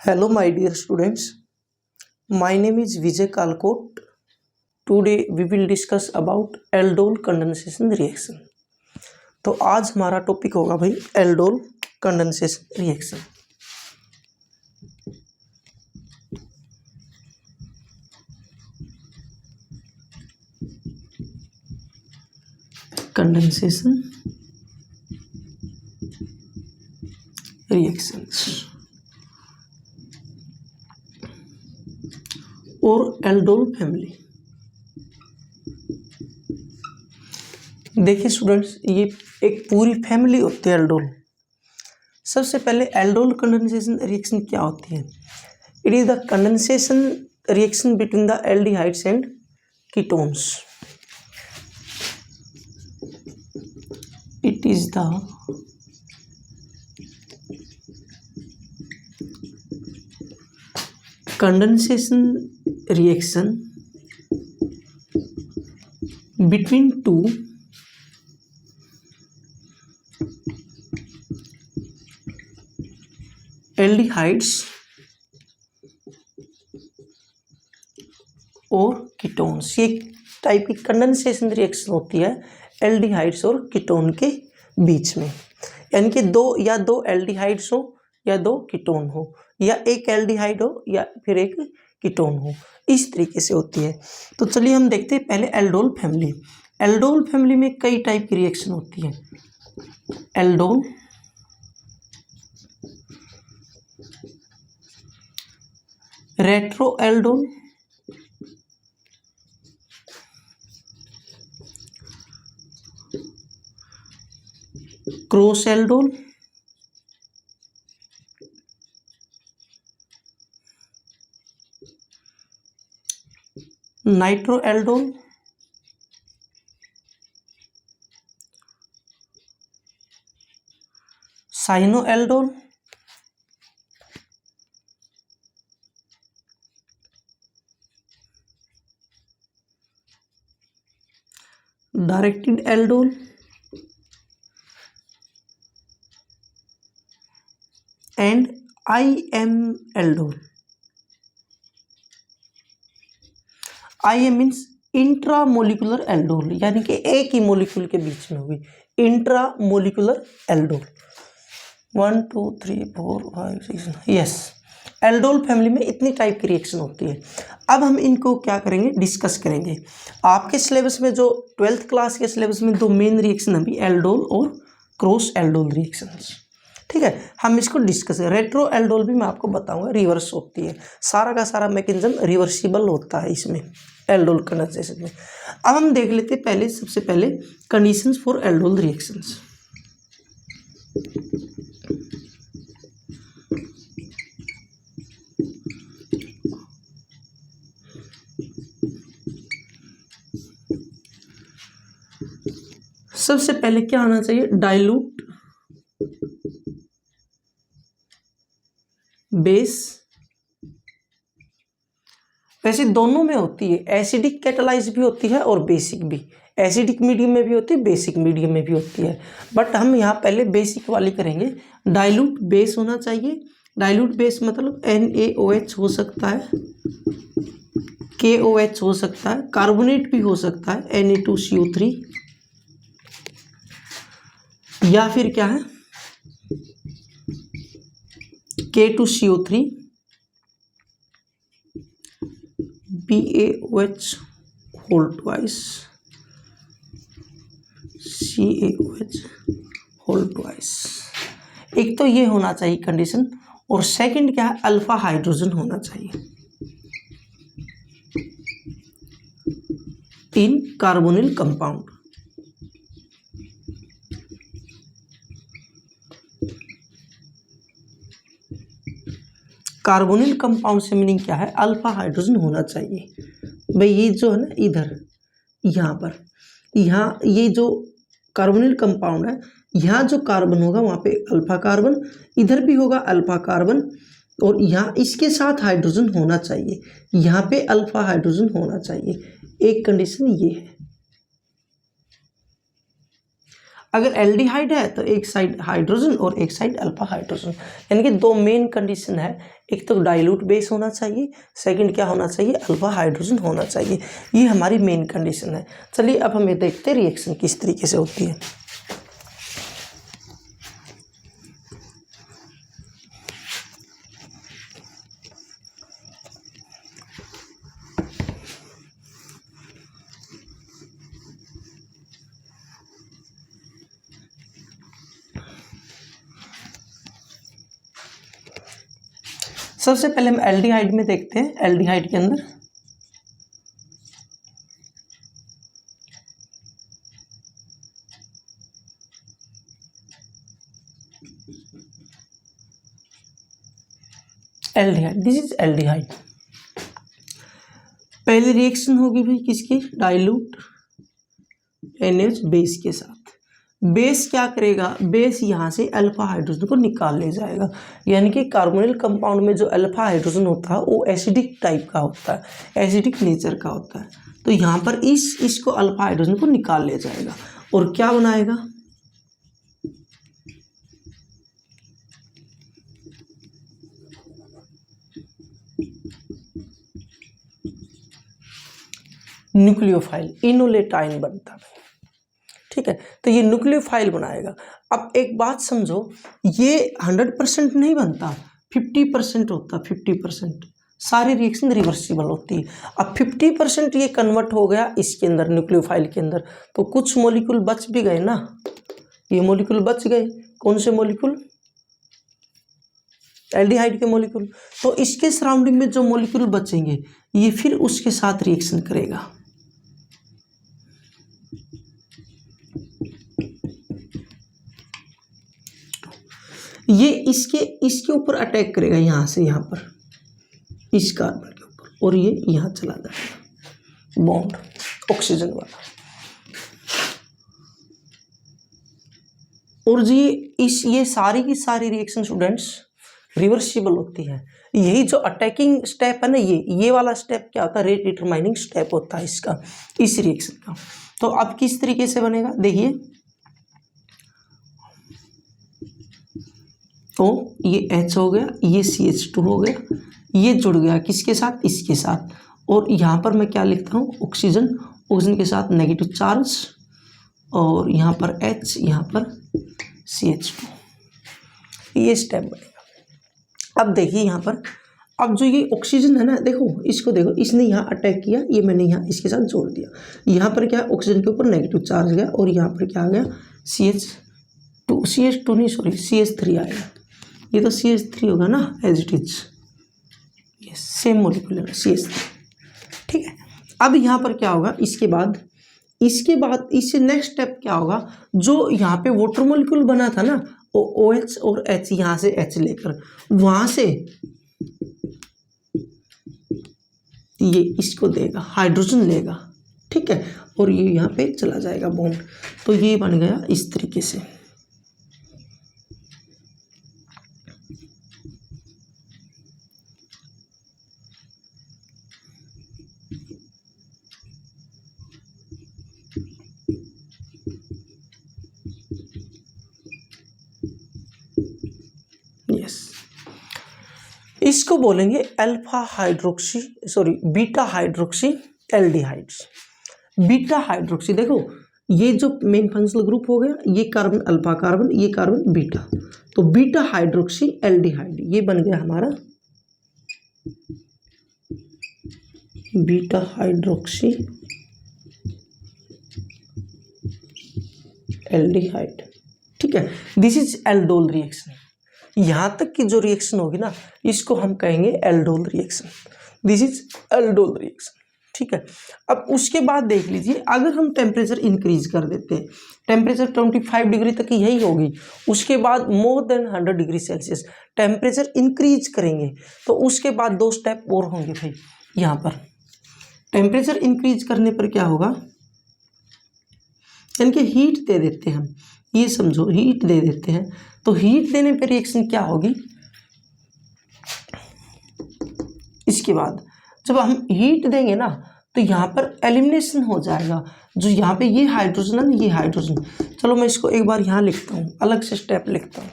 Hello, my dear students. My name is Vijay Kalkot. Today we will discuss about aldol condensation reaction. तो आज हमारा topic होगा भाई aldol condensation reaction. Condensation reactions और aldol family. देखिए students, ये एक पूरी फैमिली होती है एल्डोल. सबसे पहले एल्डोल कंडेंसेशन रिएक्शन क्या होती है? It is the condensation reaction between the aldehydes and ketones. It is the condensation reaction between two aldehydes और कीटोन्स. ये टाइप की कंडेंसेशन रिएक्शन होती है एल्डिहाइड्स और कीटोन के बीच में, यानी कि दो एल्डिहाइड्स हो या दो कीटोन हो, या एक एल्डिहाइड हो या फिर एक कीटोन हो. इस तरीके से होती है. तो चलिए हम देखते हैं पहले एल्डोल फैमिली. एल्डोल फैमिली में कई टाइप की रिएक्शन होती है. Aldol, retro aldol, cross aldol, nitro aldol, cyano aldol, directed aldol and IM aldol. IM means intramolecular aldol, यानी कि एक ही मोलिक्यूल के बीच में होगी. Intramolecular aldol. 1 2 3 4 5 6. Yes, aldol family में इतनी टाइप की रिएक्शन होती है. अब हम इनको क्या करेंगे, डिस्कस करेंगे. आपके सिलेबस में जो 12th क्लास के सिलेबस में दो मेन रिएक्शन अभी एल्डोल और क्रॉस एल्डोल रिएक्शंस. ठीक है, हम इसको डिस्कस करें. रेट्रो एल्डोल भी मैं आपको बताऊंगा, रिवर्स होती है. सारा का सारा मैकेनिज्म रिवर्सिबल होता है इसमें एल्डोल कंडेंसेशन में. अब हम देख लेते हैं पहले, सबसे पहले कंडीशंस फॉर एल्डोल रिएक्शंस. सबसे पहले क्या आना चाहिए, डाइल्यूट बेस. वैसे दोनों में होती है, एसिडिक कैटालाइज भी होती है और बेसिक भी. एसिडिक मीडियम में भी होती है, बेसिक मीडियम में भी होती है, बट हम यहाँ पहले बेसिक वाली करेंगे. डाइल्यूट बेस होना चाहिए. डाइल्यूट बेस मतलब NaOH हो सकता है, KOH हो सकता है, कार्बोनेट भी हो सकता है Na2CO3, या फिर क्या है K2CO3, BaOH whole twice, CaOH whole twice. एक तो ये होना चाहिए कंडीशन. और सेकंड क्या है, अल्फा हाइड्रोजन होना चाहिए इन कार्बोनिल कंपाउंड. कार्बोनिल कंपाउंड से मीनिंग क्या है, अल्फा हाइड्रोजन होना चाहिए. भाई ये जो है ना, इधर यहाँ पर, यहाँ ये जो कार्बोनिल कंपाउंड है, यहाँ जो कार्बन होगा वहाँ पे अल्फा कार्बन, इधर भी होगा अल्फा कार्बन, और यहाँ इसके साथ हाइड्रोजन होना चाहिए. यहाँ पे अल्फा हाइड्रोजन होना चाहिए. एक कंडीशन ये है. अगर एल्डिहाइड है तो एक साइड हाइड्रोजन और एक साइड अल्फा हाइड्रोजन, यानी कि दो मेन कंडीशन है, एक तो डाइल्यूट बेस होना चाहिए, सेकंड क्या होना चाहिए, अल्फा हाइड्रोजन होना चाहिए। ये हमारी मेन कंडीशन है। चलिए अब हमें देखते हैं रिएक्शन किस तरीके से होती है। सबसे पहले हम एल्डिहाइड में देखते हैं। एल्डिहाइड के अंदर एल्डिहाइड, दिस इज एल्डिहाइड। पहली रिएक्शन होगी भाई किसकी, डाइल्यूट NH बेस के साथ। बेस क्या करेगा, बेस यहाँ से अल्फा हाइड्रोजन को निकाल ले जाएगा, यानी कि कार्बोनिल कंपाउंड में जो अल्फा हाइड्रोजन होता है वो एसिडिक टाइप का होता है, एसिडिक नेचर का होता है। तो यहाँ पर इसको अल्फा हाइड्रोजन को निकाल ले जाएगा और क्या बनाएगा, न्यूक्लियोफाइल, इनोलेटाइन बनता है। ठीक है, तो ये न्यूक्लियोफाइल बनाएगा। अब एक बात समझो, ये 100% नहीं बनता, 50% होता, 50%। सारी रिएक्शन रिवर्सिबल होती है। अब 50% ये कन्वर्ट हो गया इसके अंदर, न्यूक्लियोफाइल के अंदर, तो कुछ मॉलिक्यूल बच भी गए ना, ये मॉलिक्यूल बच गए। कौन से मॉलिक्यूल, एल्डिहाइड के मॉलिक्यूल। तो इसके सराउंडिंग में जो मॉलिक्यूल बचेंगे ये फिर उसके साथ रिएक्शन करेगा। ये इसके ऊपर अटैक करेगा, यहाँ से यहाँ पर इस कार्बन के ऊपर, और ये यहाँ चला जाएगा बॉन्ड ऑक्सीजन वाला। और ये सारी की सारी रिएक्शन स्टूडेंट्स रिवर्सिबल होती है। यही जो अटैकिंग स्टेप है ना, ये वाला स्टेप क्या होता है, रेट डिटरमाइनिंग स्टेप होता है इसका, इस रिएक्शन का। तो अब किस तरीके से बनेगा देखिए, तो ये H हो गया, ये CH2 हो गया, ये जुड़ गया किसके साथ, इसके साथ। और यहाँ पर मैं क्या लिखता हूँ, ऑक्सीजन, ऑक्सीजन के साथ नेगेटिव चार्ज, और यहाँ पर H, यहाँ पर CH2, ये स्टेप बनेगा। अब देखिए यहाँ पर, अब जो ये ऑक्सीजन है ना, देखो इसको देखो, इसने यहाँ अटैक किया, ये मैंने यहाँ इसके साथ जोड़ दिया। यहाँ पर क्या, ऑक्सीजन के ऊपर नेगेटिव चार्ज गया, और यहाँ पर क्या आ गया, CH2 नहीं, सॉरी CH3 आएगा। ये तो CH3 होगा ना, एज इट इज, ये सेम मॉलिक्यूल है CH3। ठीक है, अब यहाँ पर क्या होगा, इसके बाद इससे नेक्स्ट स्टेप क्या होगा, जो यहाँ पे वाटर मॉलिक्यूल बना था ना, वो OH और H, यहाँ से H लेकर वहाँ से ये इसको देगा, हाइड्रोजन लेगा। ठीक है, और ये यहाँ पे चला जाएगा बॉन्ड। तो ये बन गया इस तरीके से। इसको बोलेंगे beta hydroxy aldehydes. Beta hydroxy, देखो ये जो मेन फंक्शनल ग्रुप हो गया, ये कार्बन अल्फा कार्बन, ये कार्बन बीटा, तो बीटा हाइड्रोक्सी एल्डिहाइड ये बन गया हमारा बीटा हाइड्रोक्सी एल्डिहाइड। ठीक है, दिस इज एल्डोल रिएक्शन। यहाँ तक की जो रिएक्शन होगी ना, इसको हम कहेंगे aldol reaction. This is aldol reaction. ठीक है, अब उसके बाद देख लीजिए, अगर हम टेम्परेचर इंक्रीज कर देते हैं, टेम्परेचर 25 डिग्री तक यही होगी, उसके बाद more than 100 degree Celsius temperature increase करेंगे, तो उसके बाद 2 स्टेप और होंगे भाई। यहाँ पर टेम्परेचर इंक्रीज करने पर क्या होगा, यानी कि हीट दे देते हैं हम, ये समझो हीट दे देते हैं, तो हीट देने पर रिएक्शन क्या होगी, इसके बाद जब हम हीट देंगे ना, तो यहाँ पर एलिमिनेशन हो जाएगा। जो यहाँ पे ये हाइड्रोजन है ना, ये हाइड्रोजन, चलो मैं इसको एक बार यहाँ लिखता हूँ, अलग से स्टेप लिखता हूँ।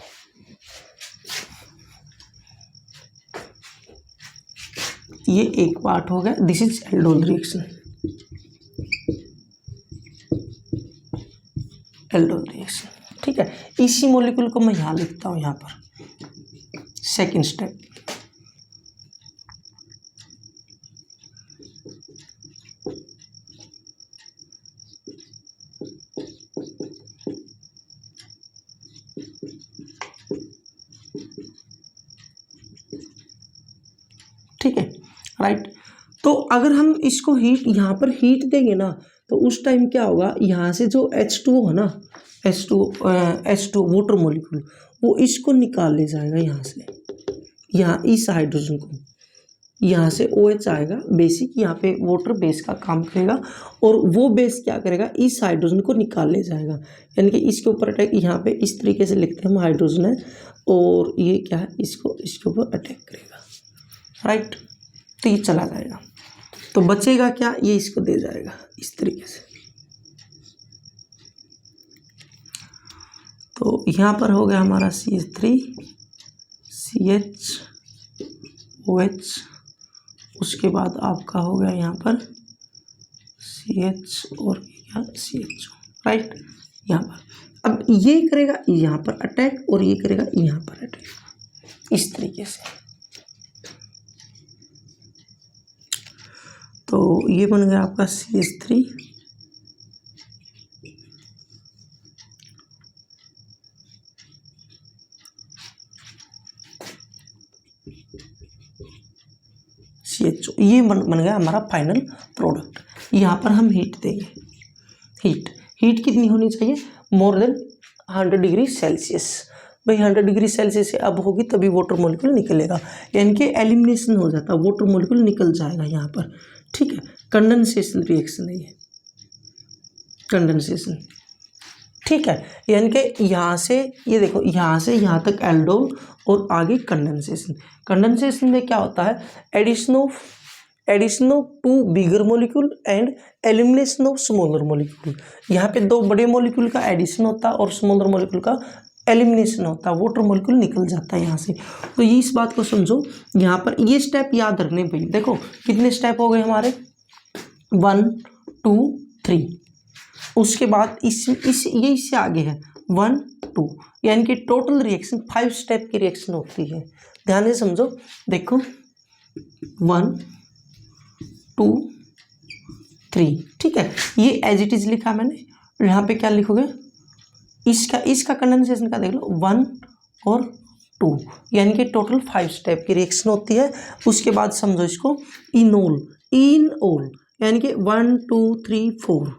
ये एक पार्ट हो गया, this is aldol reaction, aldol reaction, ठीक है। इसी मॉलिक्यूल को मैं यहाँ लिखता हूँ, यहाँ पर सेकेंड स्टेप। ठीक है, राइट। तो अगर हम इसको हीट, यहाँ पर हीट देंगे ना, तो उस टाइम क्या होगा, यहाँ से जो H2O है ना, H2 वाटर मॉलिक्यूल, वो इसको निकाल ले जाएगा यहाँ से, यहाँ इस हाइड्रोजन को, यहाँ से OH आएगा, बेसिक यहाँ पे वाटर बेस का काम करेगा, और वो बेस क्या करेगा, इस हाइड्रोजन को निकाल ले जाएगा, यानी कि इसके ऊपर अटैक, यहाँ पे इस तरीके से लिखते हैं हम, हाइड्रोजन है और ये क्या है, इसको इसके ऊपर अटैक करेगा, राइट। तो ये चला जाएगा, तो बचेगा क्या, ये इसको दे जाएगा इस तरीके से। तो यहाँ पर हो गया हमारा CH3 CHOH, उसके बाद आपका हो गया यहाँ पर CH और क्या CHO, राइट। यहाँ पर अब ये करेगा यहाँ पर अटैक और ये करेगा यहाँ पर अटैक, इस तरीके से। तो ये बन गया आपका CH3 CHO, ये बन गया हमारा फाइनल प्रोडक्ट। यहाँ पर हम हीट देंगे, हीट कितनी होनी चाहिए, मोर देन 100 डिग्री सेल्सियस। भाई 100 डिग्री सेल्सियस से अब होगी तभी वाटर मॉलिक्यूल निकलेगा, यानी कि एलिमिनेशन हो जाता है, वाटर मॉलिक्यूल निकल जाएगा यहाँ पर, ठीक है। कंडेंसेशन रिएक्शन है ये, कंडेंसेशन, ठीक है। यानी कि यहाँ से ये देखो, यहाँ से यहाँ तक एल्डोल और आगे कंडेंसेशन। कंडेंसेशन में क्या होता है, addition of two bigger molecule and elimination of smaller molecule. यहाँ पे दो बड़े मॉलिक्यूल का एडिशन होता है और स्मॉलर मॉलिक्यूल का एलिमिनेशन होता है, वाटर मॉलिक्यूल निकल जाता है यहाँ से। तो ये इस बात को समझो, यहाँ पर ये स्टेप याद रखने भाई। देखो कितने स्टेप हो गए हमारे, 1 2 3, उसके बाद ये इससे आगे है 1 2, यानी कि टोटल रिएक्शन 5 स्टेप की रिएक्शन होती है। ध्यान से समझो, देखो 1 2 3, ठीक है। ये एज इट इज लिखा मैंने, यहाँ पे क्या लिखोगे, इसका कंडेंसेशन का देख लो 1 और 2, यानी कि टोटल 5 स्टेप की रिएक्शन होती है। उसके बाद समझो इसको इनोल, यानी कि 1 2 3 4,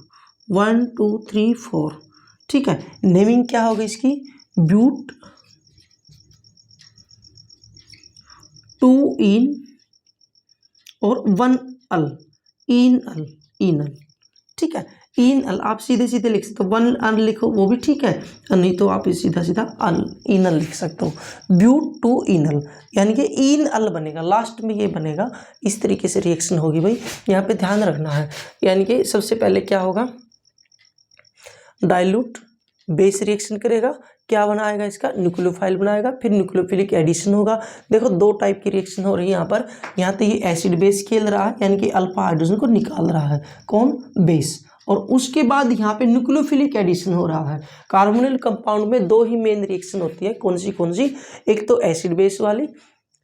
1 2 3 4, ठीक है। नेमिंग क्या होगी इसकी, ब्यूट 2 इन और 1 अल, इनल, ठीक है। इनल आप सीधे सीधे लिख सकते हो, 1 अल लिखो वो भी ठीक है, नहीं तो आप सीधा सीधा इनल लिख सकते हो। ब्यूट 2 इनल, यानी कि इनल बनेगा, लास्ट में ये बनेगा, इस तरीके से रिएक्शन होगी भाई। यहाँ पे ध्यान रखना है, यानी कि सबसे पहले क्या होगा, डाइल्यूट बेस रिएक्शन करेगा, क्या बनाएगा, इसका न्यूक्लियोफाइल बनाएगा, फिर न्यूक्लियोफिलिक एडिशन होगा। देखो 2 टाइप की रिएक्शन हो रही है यहाँ पर। यहाँ तो ये एसिड बेस खेल रहा है, यानी कि अल्फा हाइड्रोजन को निकाल रहा है, कौन, बेस। और उसके बाद यहाँ पे न्यूक्लियोफिलिक एडिशन हो रहा है। कार्बोनिल कंपाउंड में 2 ही मेन रिएक्शन होती है, कौन सी, एक तो एसिड बेस वाली,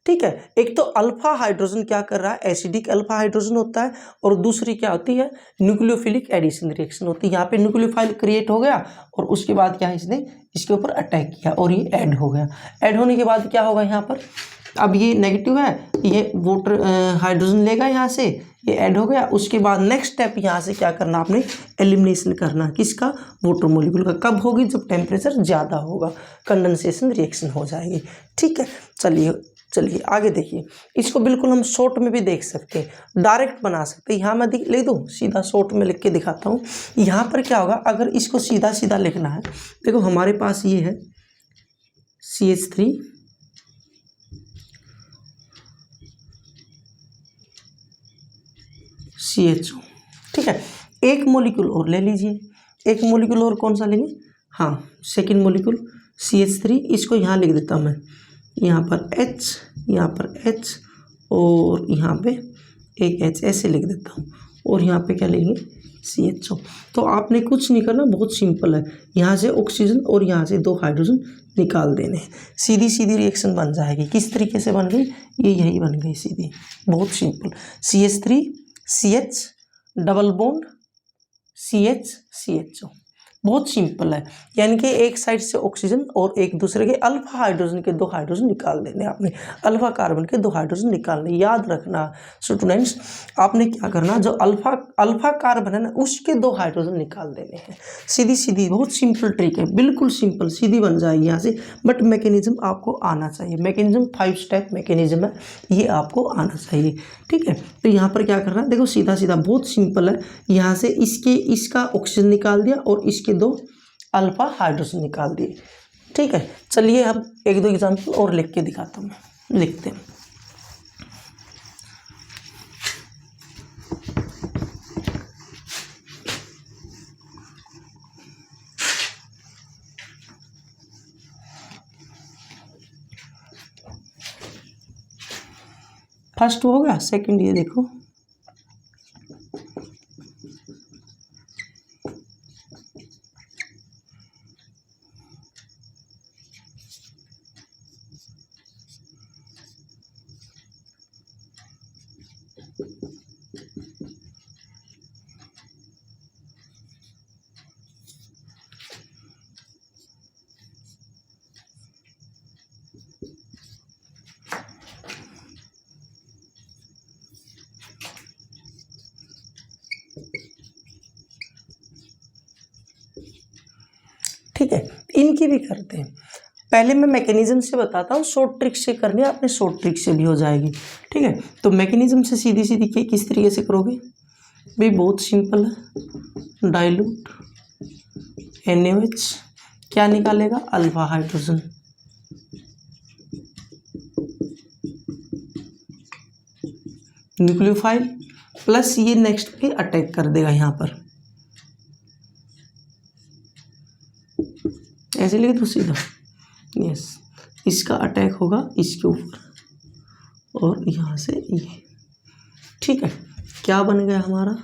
ठीक है, एक तो अल्फा हाइड्रोजन क्या कर रहा है, एसिडिक अल्फा हाइड्रोजन होता है, और दूसरी क्या होती है, न्यूक्लियोफिलिक एडिशन रिएक्शन होती है। यहाँ पे न्यूक्लियोफाइल क्रिएट हो गया और उसके बाद क्या है, इसने इसके ऊपर अटैक किया और ये ऐड हो गया। ऐड होने के बाद क्या होगा यहाँ पर, अब ये नेगेटिव है, ये वाटर हाइड्रोजन लेगा यहाँ से, ये ऐड हो गया। उसके बाद नेक्स्ट स्टेप यहाँ से क्या करना, आपने एलिमिनेशन करना, किसका, वाटर मॉलिक्यूल का। कब होगी, जब टेम्परेचर ज़्यादा होगा, कंडेंसेशन रिएक्शन हो जाएगी, ठीक है। चलिए आगे देखिए, इसको बिल्कुल हम शॉर्ट में भी देख सकते हैं, डायरेक्ट बना सकते हैं। यहाँ मैं लिख दूँ, सीधा शॉर्ट में लिख के दिखाता हूँ। यहाँ पर क्या होगा, अगर इसको सीधा सीधा लिखना है, देखो हमारे पास ये है CH3 CH CHO। ठीक है, एक मॉलिक्यूल और ले लीजिए, एक मॉलिक्यूल और कौन सा लेंगे, हाँ सेकेंड मॉलिक्यूल CH3, इसको यहाँ लिख देता हूँ मैं, यहाँ पर H, यहाँ पर H और यहाँ पे एक H ऐसे लिख देता हूँ, और यहाँ पे क्या लेंगे CHO। तो आपने कुछ नहीं करना, बहुत सिंपल है, यहाँ से ऑक्सीजन और यहाँ से 2 हाइड्रोजन निकाल देने हैं, सीधी सीधी रिएक्शन बन जाएगी। किस तरीके से बन गई, ये यही बन गई सीधी, बहुत simple. CH3 CH double bond CH CHO, बहुत सिंपल है। यानी कि एक साइड से ऑक्सीजन और एक दूसरे के अल्फा हाइड्रोजन के 2 हाइड्रोजन निकाल देने, आपने अल्फा कार्बन के 2 हाइड्रोजन निकालने। याद रखना स्टूडेंट्स, आपने क्या करना, जो अल्फा कार्बन है ना उसके 2 हाइड्रोजन निकाल देने हैं। सीधी सीधी, बहुत सिंपल ट्रिक है, बिल्कुल सिंपल, सीधी बन जाएगी यहाँ से। बट मैकेनिज्म आपको आना चाहिए, मैकेनिज्म 5 स्टेप मैकेनिज्म है, ये आपको आना चाहिए। ठीक है, तो यहाँ पर क्या करना है, देखो सीधा सीधा बहुत सिंपल है। यहाँ से इसका ऑक्सीजन निकाल दिया और इसके 2 अल्फा हाइड्रोजन निकाल दिए। ठीक है, चलिए अब 1-2 एग्जाम्पल और लिख के दिखाता हूँ, लिखते हैं। फर्स्ट हो गया, सेकंड ये देखो, ठीक है, इनकी भी करते हैं। पहले मैं मैकेनिज्म से बताता हूँ, शॉर्ट ट्रिक से करनी है आपने, शॉर्ट ट्रिक से भी हो जाएगी। ठीक है, तो मैकेनिज्म से सीधी सीधी किस तरीके से करोगे भाई, बहुत सिंपल है। डाइल्यूट NaOH क्या निकालेगा, अल्फा हाइड्रोजन, न्यूक्लियोफाइल प्लस ये नेक्स्ट पे अटैक कर देगा, यहाँ पर ऐसे लिख दो सीधा, यस, इसका अटैक होगा इसके ऊपर और यहाँ से ये। ठीक है, क्या बन गया हमारा,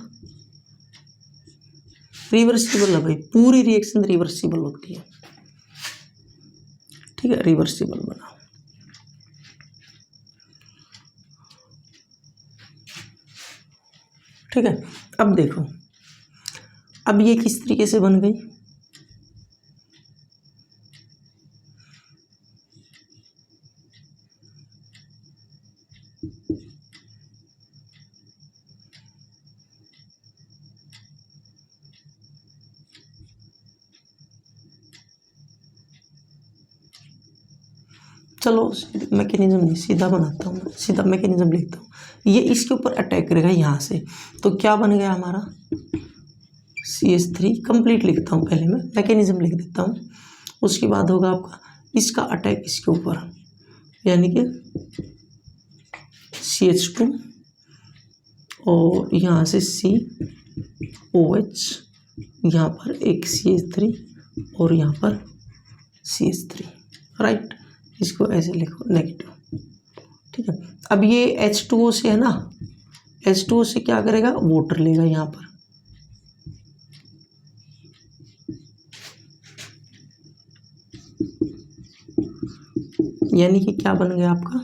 रिवर्सिबल है भाई, पूरी रिएक्शन रिवर्सिबल होती है। ठीक है, रिवर्सिबल बनाओ। ठीक है, अब देखो, अब ये किस तरीके से बन गई, चलो मैकेनिज्म नहीं, सीधा बनाता हूँ, सीधा मैकेनिज्म लिखता हूँ। ये इसके ऊपर अटैक करेगा यहाँ से, तो क्या बन गया हमारा CH3 कंप्लीट लिखता हूँ, पहले मैं मैकेनिज्म लिख देता हूँ। उसके बाद होगा आपका इसका अटैक इसके ऊपर, यानी कि CH2 और यहाँ से COH, यहाँ पर एक CH3 और यहाँ पर CH3, राइट। इसको ऐसे लिखो नेगेटिव। ठीक है, अब ये H2O से है ना, H2O से क्या करेगा, वाटर लेगा यहाँ पर, यानी कि क्या बन गया आपका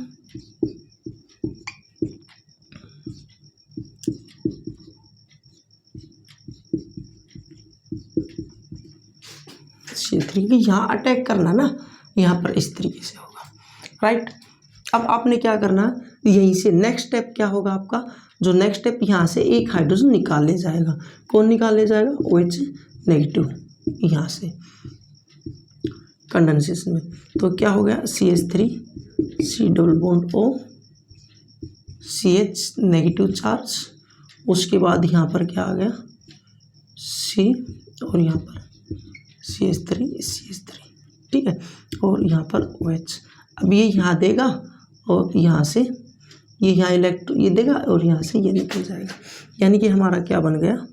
C3, यहाँ अटैक करना ना, यहाँ पर इस तरीके से होगा, राइट। अब आपने क्या करना, यहीं से नेक्स्ट स्टेप क्या होगा आपका, जो नेक्स्ट स्टेप यहाँ से एक हाइड्रोजन निकाल ले जाएगा। कौन निकाल ले जाएगा, OH नेगेटिव, यहाँ से कंडेंसेशन में। तो क्या हो गया, CH3 C double bond O CH negative charge, उसके बाद यहाँ पर क्या आ गया C और यहाँ पर CH3 ठीक है, और यहाँ पर OH। अब ये यहाँ देगा और यहाँ से ये यहाँ इलेक्ट्रॉन ये देगा और यहाँ से ये निकल जाएगा, यानी कि हमारा क्या बन गया,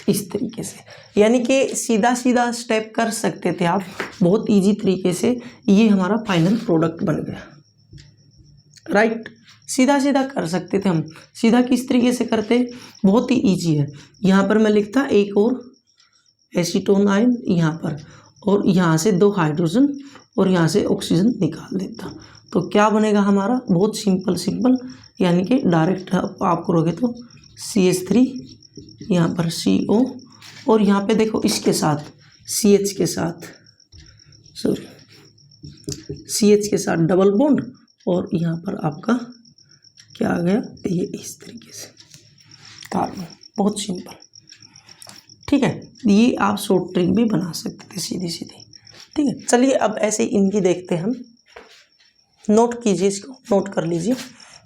इस तरीके से। यानी कि सीधा सीधा स्टेप कर सकते थे आप बहुत इजी तरीके से, ये हमारा फाइनल प्रोडक्ट बन गया, राइट। सीधा सीधा कर सकते थे हम। सीधा किस तरीके से करते, बहुत ही इजी है। यहाँ पर मैं लिखता एक और एसीटोन आयन यहाँ पर, और यहाँ से 2 हाइड्रोजन और यहाँ से ऑक्सीजन निकाल देता, तो क्या बनेगा हमारा, बहुत सिंपल, यानी कि डायरेक्ट आप करोगे तो CH3 यहाँ पर CO, और यहाँ पे देखो इसके साथ CH के साथ CH के साथ डबल बॉन्ड, और यहाँ पर आपका क्या आ गया, ये इस तरीके से कार्बन, बहुत सिंपल, ठीक है। ये आप शॉर्ट ट्रिक भी बना सकते थे सीधी, ठीक है। चलिए अब ऐसे इनकी देखते हैं हम, नोट कीजिए, इसको नोट कर लीजिए।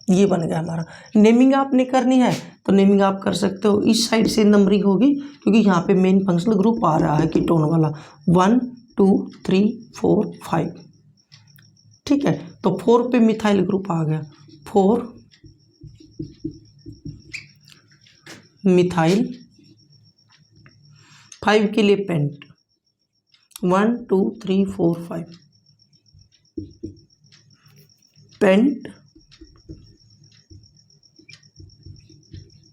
ये बन गया हमारा। नेमिंग आपने करनी है तो नेमिंग आप कर सकते हो, इस साइड से नंबरिंग होगी क्योंकि यहाँ पे मेन फंक्शनल ग्रुप आ रहा है कीटोन वाला, 1 2 3 4 5, ठीक है। तो 4 पे मिथाइल ग्रुप आ गया, 4 मिथाइल, 5 के लिए पेंट, 1 2 3 4 5 पेंट,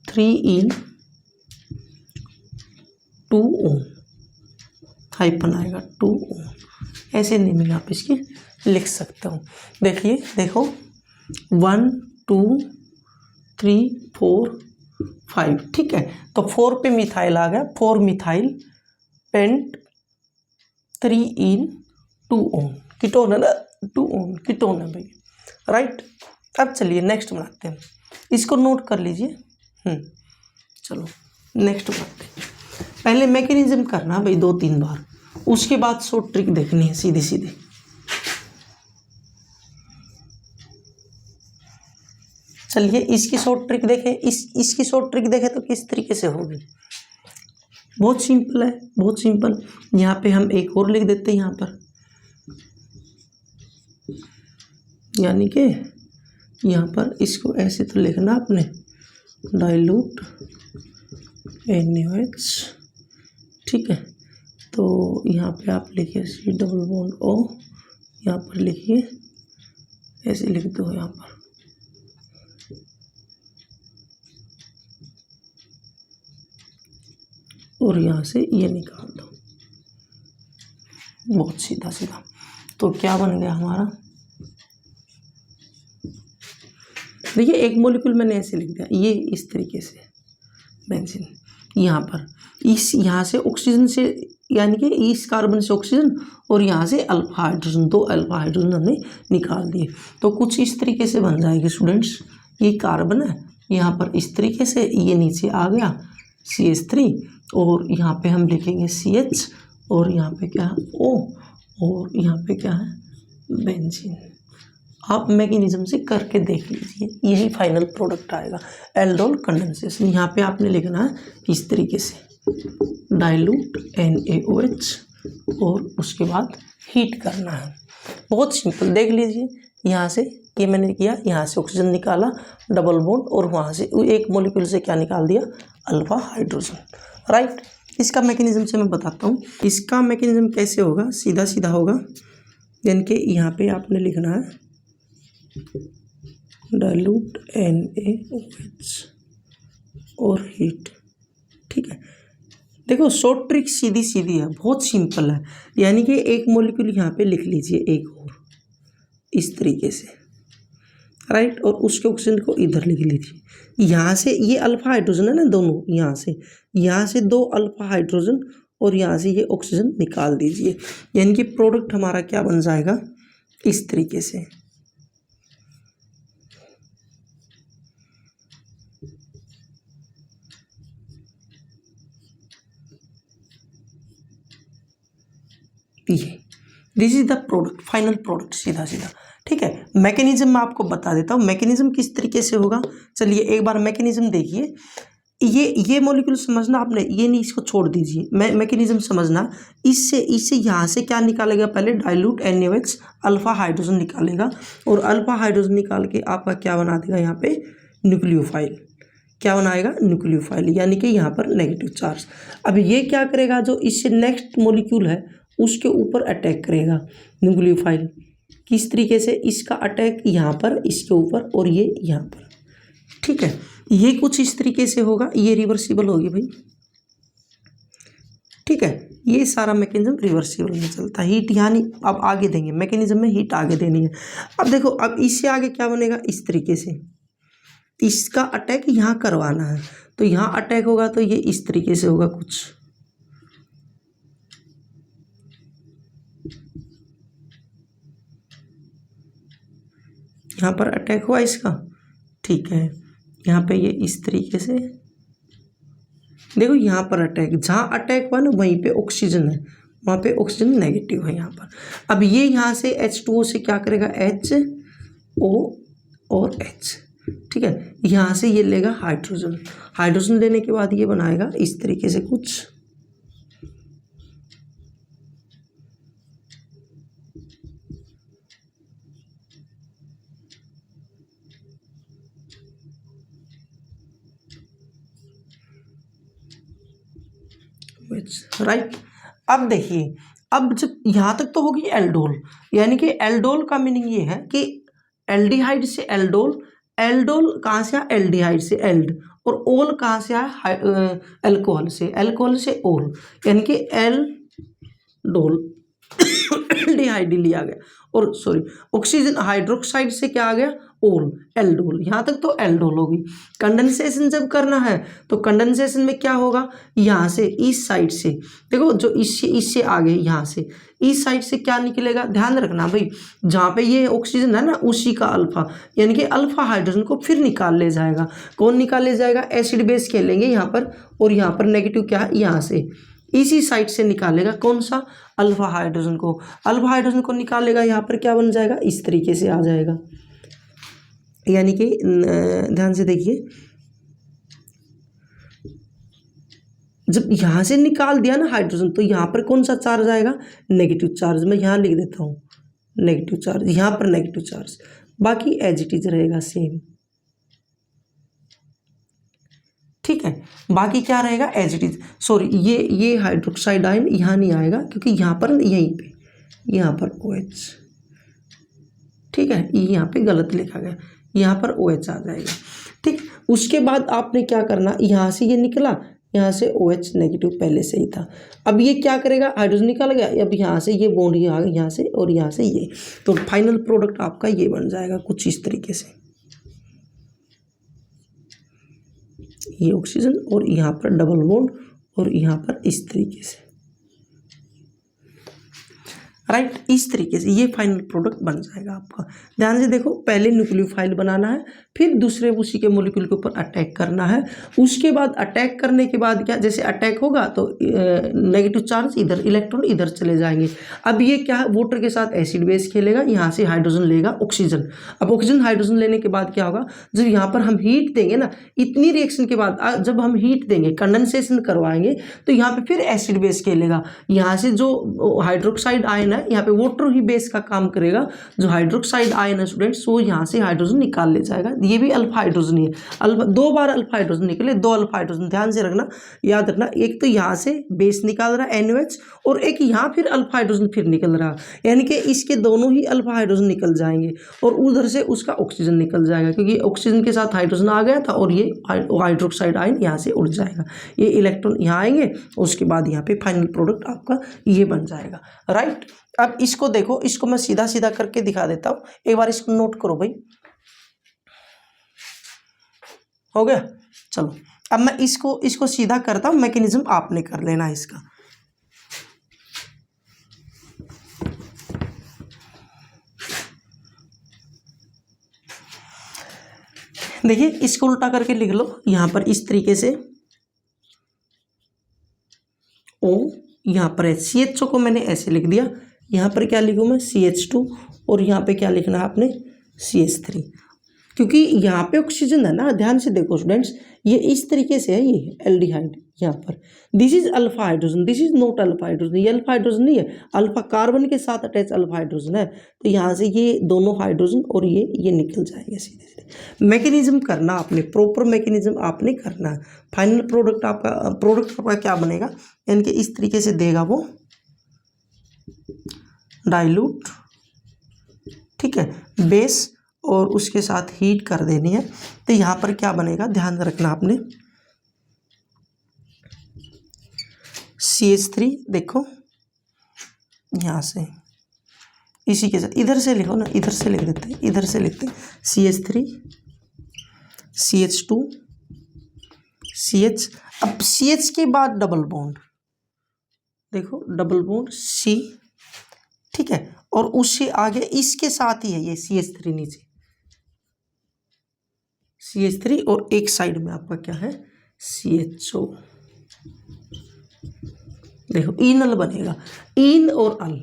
3 इन 2 ओन, हाइपन आएगा 2 ओन, ऐसे नेमिंग आप इसकी लिख सकते हो। देखिए देखो 1 2 3 4 5, ठीक है। तो 4 पे मिथाइल आ गया, 4 मिथाइल पेंट 3 इन 2 ओन, कीटोन है ना, 2 ओन कीटोन है भाई, राइट। अब चलिए नेक्स्ट बनाते हैं, इसको नोट कर लीजिए। चलो नेक्स्ट बनाते हैं। पहले मैकेनिज्म करना भाई 2-3 बार, उसके बाद शॉर्ट ट्रिक देखनी है सीधी। चलिए इसकी शॉर्ट ट्रिक देखें, इसकी शॉर्ट ट्रिक देखें तो किस तरीके से होगी, बहुत सिंपल है, बहुत सिंपल। यहाँ पे हम एक और लिख देते हैं यहाँ पर, यानी कि यहाँ पर इसको ऐसे तो लिखना आपने, डाइल्यूट NaOH, ठीक है। तो यहाँ पे आप लिखिए C डबल बॉन्ड O, यहाँ पर लिखिए ऐसे लिख दो यहाँ पर, और यहाँ से ये निकाल दो, बहुत सीधा। तो क्या बन गया हमारा, देखिए एक मॉलिक्यूल मैंने ऐसे लिख दिया, ये इस तरीके से बेंजीन, यहाँ पर इस यहाँ से ऑक्सीजन से, यानी कि इस कार्बन से ऑक्सीजन, और यहाँ से अल्फा हाइड्रोजन, 2 अल्फा हाइड्रोजन हमने निकाल दिए। तो कुछ इस तरीके से बन जाएगी स्टूडेंट्स, ये कार्बन है यहाँ पर इस तरीके से, ये नीचे आ गया CH3, और यहाँ पे हम लिखेंगे CH, और यहाँ पे क्या है O, और यहाँ पे क्या है बेंजीन। आप मैकेनिज्म से करके देख लीजिए, यही फाइनल प्रोडक्ट आएगा, एल्डोल कंडेंसेशन। यहाँ पे आपने लिखना है इस तरीके से, डाइल्यूट NaOH, और उसके बाद हीट करना है, बहुत सिंपल। देख लीजिए यहाँ से ये मैंने किया, यहाँ से ऑक्सीजन निकाला डबल बॉन्ड, और वहाँ से एक मॉलिक्यूल से क्या निकाल दिया, अल्फा हाइड्रोजन, राइट। इसका मैकेनिज्म से मैं बताता हूँ, इसका मैकेनिज्म कैसे होगा, सीधा होगा, यानी कि यहाँ पे आपने लिखना है डाइल्यूट NaOH और हीट, ठीक है। देखो शॉर्ट ट्रिक सीधी है, बहुत सिंपल है, यानी कि एक मॉलिक्यूल यहाँ पे लिख लीजिए एक और इस तरीके से, राइट, और उसके ऑक्सीजन को इधर लिख लीजिए। यहाँ से ये अल्फा हाइड्रोजन है ना दोनों, यहाँ से 2 अल्फा हाइड्रोजन, और यहाँ से ये ऑक्सीजन निकाल दीजिए, यानी कि प्रोडक्ट हमारा क्या बन जाएगा, इस तरीके से। This is the product, final product, सीधा ठीक है। मैकेनिज्म मैं आपको बता देता हूँ, मैकेनिज्म किस तरीके से होगा। चलिए एक बार मैकेनिज्म देखिए, ये मॉलिक्यूल समझना आपने, ये नहीं, इसको छोड़ दीजिए, मैकेनिज्म समझना। इससे यहाँ से क्या निकालेगा, पहले डाइल्यूट NaOH अल्फा हाइड्रोजन निकालेगा, और अल्फा हाइड्रोजन निकाल के आपका क्या बना देगा यहाँ पे, न्यूक्लियोफाइल। क्या बनाएगा, न्यूक्लियोफाइल, यानी कि यहाँ पर नेगेटिव चार्ज। अब ये क्या करेगा, जो इससे नेक्स्ट मॉलिक्यूल है उसके ऊपर अटैक करेगा न्यूक्लियोफाइल। किस तरीके से, इसका अटैक यहाँ पर, इसके ऊपर, और ये यहाँ पर। ठीक है, ये कुछ इस तरीके से होगा, ये रिवर्सिबल होगी भाई। ठीक है, ये सारा मैकेनिज्म रिवर्सिबल में चलता है। हीट यानी अब आगे देंगे मैकेनिज्म में, हीट आगे देनी है। अब देखो, अब इससे आगे क्या बनेगा, इस तरीके से इसका अटैक यहाँ करवाना है, तो यहाँ अटैक होगा तो ये इस तरीके से होगा कुछ। यहाँ पर अटैक हुआ इसका, ठीक है, यहाँ पे ये इस तरीके से, देखो यहाँ पर अटैक, जहाँ अटैक हुआ ना वहीं पे ऑक्सीजन है, वहाँ पे ऑक्सीजन नेगेटिव है यहाँ पर। अब ये यहाँ से H2O से क्या करेगा, HO और H। ठीक है, यहाँ से ये लेगा हाइड्रोजन, हाइड्रोजन लेने के बाद ये बनाएगा इस तरीके से कुछ। राइट, अब देखिए, अब जब यहाँ तक तो होगी एल्डोल, यानी कि एल्डोल का मीनिंग ये है कि एल्डिहाइड से एल्डोल, एल्डोल कहाँ से आया, एल्डिहाइड से एल्ड, और ओल कहाँ से आया, एल्कोहल से, एल्कोहल से ओल, यानी कि एल्डोल एल्डिहाइड लिया गया, और सॉरी ऑक्सीजन हाइड्रोक्साइड से क्या आ गया, ओल, एल्डोल। यहाँ तक तो एल्डोल होगी। कंडेंसेशन जब करना है तो कंडेंसेशन में क्या होगा, यहाँ से इस साइड से, देखो जो इससे आगे यहाँ से इस साइड से क्या निकलेगा, ध्यान रखना भाई, जहाँ पे ये ऑक्सीजन है ना उसी का अल्फा, यानी कि अल्फा हाइड्रोजन को फिर निकाल ले जाएगा। कौन निकाल ले जाएगा, एसिड बेस खेलेंगे यहाँ पर, और यहाँ पर नेगेटिव क्या है, यहाँ से इसी साइड से निकालेगा, कौन सा, अल्फा हाइड्रोजन को। अल्फा हाइड्रोजन को निकालेगा, यहाँ पर क्या बन जाएगा, इस तरीके से आ जाएगा, यानी कि ध्यान से देखिए, जब यहाँ से निकाल दिया ना हाइड्रोजन, तो यहाँ पर कौन सा चार्ज आएगा, नेगेटिव चार्ज। मैं यहाँ लिख देता हूँ नेगेटिव चार्ज, यहाँ पर नेगेटिव चार्ज, बाकी एज इट इज रहेगा सेम। ठीक है, बाकी क्या रहेगा, एज इट इज। सॉरी, ये हाइड्रोक्साइड आयन यहाँ नहीं आएगा, क्योंकि यहाँ पर यहीं पे यहाँ पर OH। ठीक है, यहाँ पे गलत लिखा गया, यहाँ पर OH आ जाएगा। ठीक, उसके बाद आपने क्या करना, यहाँ से ये निकला, यहाँ से OH नेगेटिव पहले से ही था। अब ये क्या करेगा, हाइड्रोजन निकाल गया, अब यहाँ से ये बॉन्ड आ गया, यहाँ से और यहाँ से ये, तो फाइनल प्रोडक्ट आपका ये बन जाएगा कुछ इस तरीके से, ये ऑक्सीजन और यहाँ पर डबल बॉन्ड और यहाँ पर इस तरीके से। राइट, इस तरीके से ये फाइनल प्रोडक्ट बन जाएगा आपका। ध्यान से देखो, पहले न्यूक्लियोफाइल बनाना है, फिर दूसरे उसी के मॉलिक्यूल के ऊपर अटैक करना है। उसके बाद अटैक करने के बाद क्या, जैसे अटैक होगा तो नेगेटिव चार्ज इधर, इलेक्ट्रॉन इधर चले जाएंगे। अब ये क्या है, वाटर के साथ एसिड बेस खेलेगा, यहाँ से हाइड्रोजन लेगा ऑक्सीजन। अब ऑक्सीजन हाइड्रोजन लेने के बाद क्या होगा, जब यहाँ पर हम हीट देंगे ना, इतनी रिएक्शन के बाद जब हम हीट देंगे, कंडेंसेशन करवाएंगे, तो यहाँ पे फिर एसिड बेस खेलेगा। यहाँ से जो हाइड्रोक्साइड आयन है, यहाँ पे वाटर ही बेस का काम करेगा। जो हाइड्रोक्साइड आयन है स्टूडेंट्स, वो यहाँ से हाइड्रोजन निकाल ले जाएगा। ये भी अल्फा हाइड्रोजन ही है, अल्फा, 2 बार अल्फा हाइड्रोजन निकले, 2 अल्फा हाइड्रोजन। ध्यान से रखना, याद रखना, एक तो यहाँ से बेस निकाल रहा है NaOH, और एक यहाँ फिर अल्फा हाइड्रोजन फिर निकल रहा, यानी कि इसके दोनों ही अल्फा हाइड्रोजन निकल जाएंगे, और उधर से उसका ऑक्सीजन निकल जाएगा, क्योंकि ऑक्सीजन के साथ हाइड्रोजन आ गया था, और ये हाइड्रोक्साइड आयन यहाँ से उड़ जाएगा। ये इलेक्ट्रॉन यहाँ आएंगे, उसके बाद यहाँ पे फाइनल प्रोडक्ट आपका ये बन जाएगा। राइट, अब इसको देखो, इसको मैं सीधा सीधा करके दिखा देता हूँ, एक बार इसको नोट करो भाई। हो गया, चलो अब मैं इसको सीधा करता हूँ, मैकेनिज्म आपने कर लेना इसका। देखिए, इसको उल्टा करके लिख लो, यहाँ पर इस तरीके से O, यहाँ पर CH2 को मैंने ऐसे लिख दिया, यहाँ पर क्या लिखूँ मैं, CH2, और यहाँ पे क्या लिखना है आपने, CH3। क्योंकि यहाँ पे ऑक्सीजन है ना, ध्यान से देखो स्टूडेंट्स, ये इस तरीके से है, ये एल्डिहाइड यहाँ पर, this is alpha hydrogen, this is not alpha hydrogen, ये अल्फा हाइड्रोजन नहीं है, अल्फा कार्बन के साथ अटैच अल्फा हाइड्रोजन है, तो यहाँ से ये दोनों हाइड्रोजन और ये निकल जाएंगे सीधे सीधे। मैकेनिज्म करना आपने, प्रॉपर मैकेनिज्म आपने करना है। फाइनल प्रोडक्ट आपका क्या बनेगा, यानी कि इस तरीके से देगा वो डाइल्यूट, ठीक है, बेस, और उसके साथ हीट कर देनी है, तो यहाँ पर क्या बनेगा ध्यान रखना आपने, CH3, देखो यहाँ से इसी के साथ इधर से लिखो ना, इधर से लिख देते हैं, इधर से लिखते हैं CH3 CH2 CH, अब CH के बाद डबल बॉन्ड, देखो डबल बॉन्ड C, ठीक है, और उससे आगे इसके साथ ही है ये CH3 नीचे, CH3 और एक साइड में आपका क्या है CHO, देखो इनल बनेगा, इन और अल,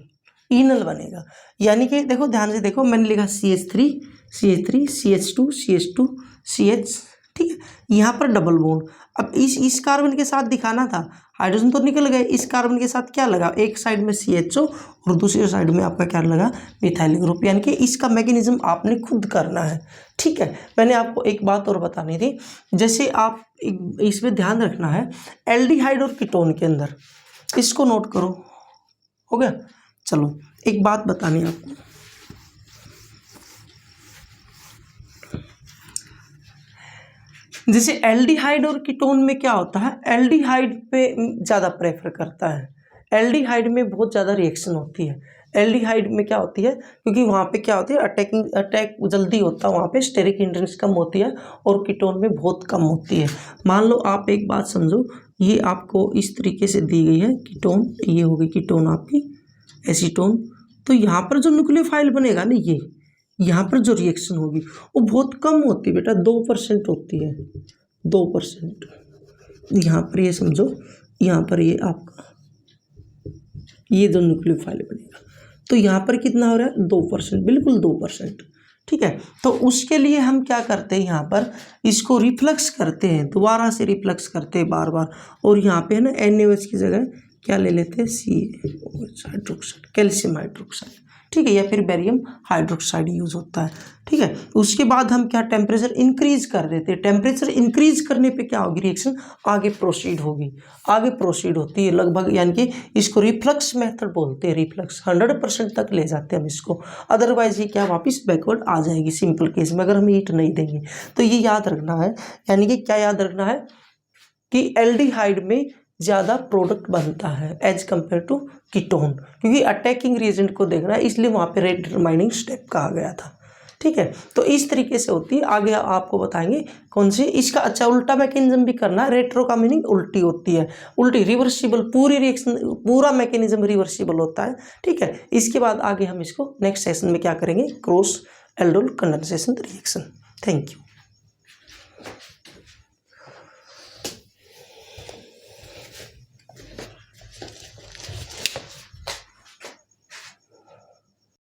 इनल बनेगा, यानी कि देखो ध्यान से देखो, मैंने लिखा CH3 CH2 CH, ठीक है, यहाँ पर डबल बॉन्ड, अब इस कार्बन के साथ दिखाना था, हाइड्रोजन तो निकल गए, इस कार्बन के साथ क्या लगा, एक साइड में CHO और दूसरी साइड में आपका क्या लगा, मिथाइल ग्रुप, यानी कि इसका मैकेनिज्म आपने खुद करना है, ठीक है। मैंने आपको एक बात और बतानी थी, जैसे आप इसमें ध्यान रखना है, एल्डिहाइड और कीटोन के अंदर, इसको नोट करो, हो गया। चलो एक बात बतानी है आपको, जैसे एल्डिहाइड और कीटोन में क्या होता है, एल्डिहाइड पे ज़्यादा प्रेफर करता है, एल्डिहाइड में बहुत ज़्यादा रिएक्शन होती है, एल्डिहाइड में क्या होती है, क्योंकि वहाँ पे क्या होती है, अटैक जल्दी होता है, वहाँ पे स्टेरिक हिंड्रेंस कम होती है, और कीटोन में बहुत कम होती है। मान लो आप एक बात समझो, ये आपको इस तरीके से दी गई है कीटोन, ये हो गई कीटोन आपकी, एसीटोन, तो यहाँ पर जो न्यूक्लियोफाइल बनेगा ना, ये यहाँ पर जो रिएक्शन होगी वो बहुत कम होती है बेटा, 2% होती है, 2%। यहाँ पर ये समझो, यहाँ पर ये आपका ये जो न्यूक्लियोफाइल बनेगा, तो यहाँ पर कितना हो रहा है, 2%, बिल्कुल 2%, ठीक है। तो उसके लिए हम क्या करते हैं, यहाँ पर इसको रिफ्लक्स करते हैं, दोबारा से रिफ्लक्स करते हैं बार बार, और यहाँ पे है ना NaOH की जगह क्या ले लेते हैं, हाइड्रोक्साइड, कैल्शियम हाइड्रोक्साइड, ठीक है, या फिर बेरियम हाइड्रोक्साइड यूज होता है, ठीक है। उसके बाद हम क्या, टेम्परेचर इंक्रीज कर देते हैं, टेम्परेचर इंक्रीज करने पे क्या होगी, रिएक्शन आगे प्रोसीड होगी, आगे प्रोसीड होती है लगभग, यानी कि इसको रिफ्लक्स मेथड बोलते हैं, रिफ्लक्स 100% तक ले जाते हैं हम इसको, अदरवाइज ये क्या वापस बैकवर्ड आ जाएगी सिंपल केस में, अगर हम हीट नहीं देंगे। तो ये याद रखना है, यानी कि क्या याद रखना है कि एल्डिहाइड में ज़्यादा प्रोडक्ट बनता है एज कंपेयर टू कीटोन, क्योंकि अटैकिंग रिएजेंट को देखना है, इसलिए वहाँ पे रेट डिटरमाइनिंग स्टेप कहा गया था, ठीक है। तो इस तरीके से होती है, आगे आपको बताएंगे कौन सी, इसका अच्छा उल्टा मैकेनिज्म भी करना है, रेट्रो का मीनिंग उल्टी होती है, उल्टी रिवर्सिबल, पूरी रिएक्शन पूरा मैकेनिज्म रिवर्सिबल होता है, ठीक है। इसके बाद आगे हम इसको नेक्स्ट सेशन में क्या करेंगे, cross aldol condensation reaction. Thank you.